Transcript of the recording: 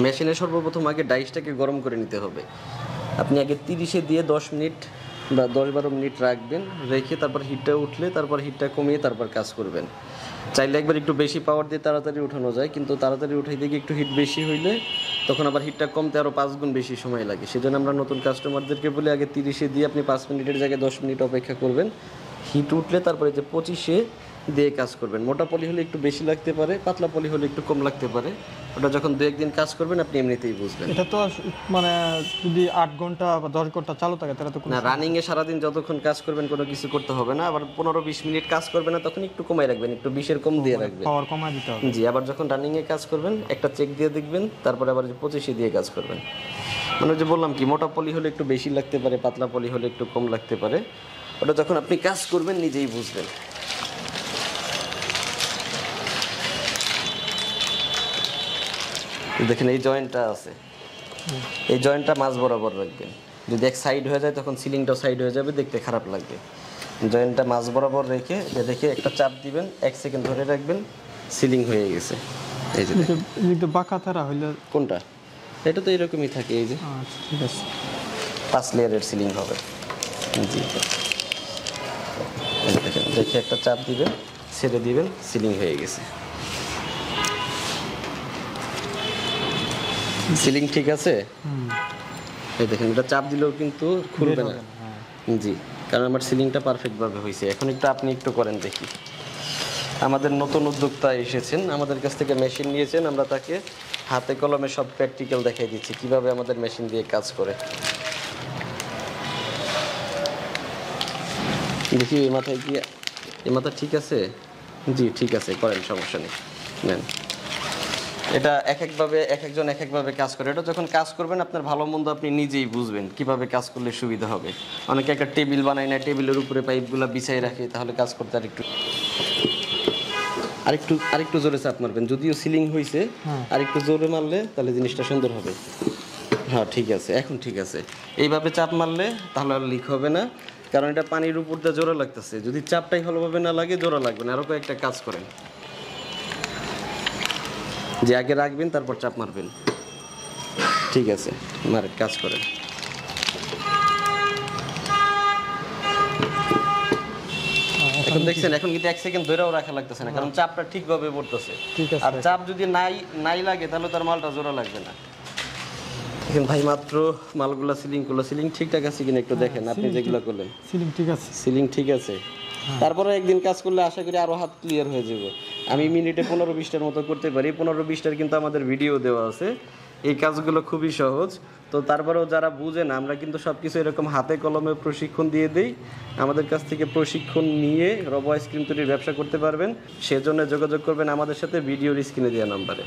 মেশিনে সর্বপ্রথম আগে ডাইসটাকে গরম করে নিতে হবে। আপনি আগে 30-এ দিয়ে 10 মিনিট বা 10-12 মিনিট রাখবেন, রেখে তারপর হিটটা উঠলে তারপর হিটটা কমিয়ে তারপর কাজ করবেন। চাইলে একবার একটু বেশি পাওয়ার দিয়ে তাড়াতাড়ি উঠানো যায়, কিন্তু তাড়াতাড়ি উঠাইতে গিয়ে একটু হিট বেশি হইলে তখন আবার হিটটা কমতে আরও 5 গুণ বেশি সময় লাগে। সেজন্য আমরা নতুন কাস্টমারদেরকে বলি আগে 30-এ দিয়ে আপনি 5 মিনিটের জায়গায় 10 মিনিট অপেক্ষা করবেন, হিট উঠলে তারপরে যে 25-এ দিয়ে কাজ করবেন। মোটা পলি হলে একটু বেশি লাগতে পারে, পাতলা পলি হলে একটু কম লাগতে পারে। ওটা যখন 2-1 দিন কাজ করবেন আপনি এমনিতেই বুঝবেন। এটা তো মানে যদি 8 ঘন্টা বা 10 ঘন্টা চালু থাকে তাহলে তো না, রানিংয়ে সারাদিন যতক্ষণ কাজ করবেন কোনো কিছু করতে হবে না। আবার 15-20 মিনিট কাজ করবেন না, তখন একটু কমাই রাখবেন, একটু 20-এর কম দিয়ে রাখবেন, পাওয়ার কমায় দিতে হবে। জি। আবার যখন রানিংয়ে কাজ করবেন একটা চেক দিয়ে দেখবেন, তারপরে আবার 25-এ দিয়ে কাজ করবেন। মানে যে বললাম কি, মোটা পলি হলে একটু বেশি লাগতে পারে, পাতলা পলি হলে একটু কম লাগতে পারে। ওটা যখন আপনি কাজ করবেন নিজেই বুঝবেন। দেখেন এই জয়েন্টটা আছে, এই জয়েন্টটা মাঝ বরাবর রাখবেন। যদি এক সাইড হয়ে যায় তখন সিলিংটাও সাইড হয়ে যাবে, দেখতে খারাপ লাগবে। জয়েন্টটা মাঝ বরাবর রেখে একটা চাপ দিবেন, 1 সেকেন্ড ধরে রাখবেন, সিলিং হয়ে গেছে। এই যে কিন্তু বাঁকা তারা হইলে কোনটা, এটা তো এরকমই থাকে। এই যে আচ্ছা ঠিক আছে, 5 লেয়ারের সিলিং হবে, জি। দেখেন দেখে একটা চাপ দিবেন, ছেড়ে দিবেন, সিলিং হয়ে গেছে। সিলিং ঠিক আছে। এই দেখেন এটা চাপ দিলেও কিন্তু খুলবে না, জি, কারণ আমার সিলিংটা পারফেক্টভাবে হয়েছে। এখন আপনি একটু করেন দেখি। আমাদের নতুন উদ্যোক্তা এসেছেন, আমাদের কাছ থেকে মেশিন নিয়েছেন, আমরা তাকে হাতে কলমে সব প্র্যাকটিক্যাল দেখাই দিচ্ছি কিভাবে আমাদের মেশিন দিয়ে কাজ করে। দেখি এই মাথায় কি, এই মাথা ঠিক আছে, জি ঠিক আছে, করেন, সমস্যা নেই, নেন। এটা একজন এক একভাবে কাজ করে। এটা যখন কাজ করবেন আপনার ভালো মন্দ আপনি নিজেই বুঝবেন কিভাবে কাজ করলে সুবিধা হবে। অনেকে একটা টেবিল বানায় না, টেবিলের উপরে পাইপগুলো বিছাই রাখে, তাহলে কাজ করতে আরেকটু জোরে চাপ মারবেন। যদিও সিলিং হয়েছে, আরেকটু জোরে মারলে তাহলে জিনিসটা সুন্দর হবে। হ্যাঁ ঠিক আছে, এখন ঠিক আছে। এইভাবে চাপ মারলে তাহলে আর লিক হবে না, কারণ এটা পানির উপর দিয়ে জোরে লাগতেছে। যদি চাপটাই ভালোভাবে না লাগে জোরে লাগবে না। আরও কয়েকটা কাজ করেন, যে আগে রাখবেন তারপর চাপ মারবেন, ঠিক আছে, মারেন, কাজ করেন। এখন দেখছেন, এখন কিন্তু 1 সেকেন্ড ধরেও রাখা লাগতেছে না, কারণ চাপটা ঠিকভাবে পড়তেছে। আর চাপ যদি নাই লাগে তাহলে তার মালটা জোড়া লাগবে না। দেখেন ভাই, মাত্র মালগুলা সিলিং ঠিকঠাক আছে কিনা একটু দেখেন। আপনি যেগুলো করলেন সিলিং ঠিক আছে, সিলিং ঠিক আছে। তারপরে একদিন কাজ করলে আশা করি আরো হাত ক্লিয়ার হয়ে যাবে। আমি মিনিটে 15-20টার মতো করতে পারি। 15-20টার কিন্তু আমাদের ভিডিও দেওয়া আছে। এই কাজগুলো খুবই সহজ। তো তারপরেও যারা বুঝে না, আমরা কিন্তু সব কিছু এরকম হাতে কলমে প্রশিক্ষণ দিয়ে দিই। আমাদের কাছ থেকে প্রশিক্ষণ নিয়ে রব আইসক্রিম তৈরির ব্যবসা করতে পারবেন। সেজন্য যোগাযোগ করবেন আমাদের সাথে ভিডিওর স্ক্রিনে দেওয়া নাম্বারে।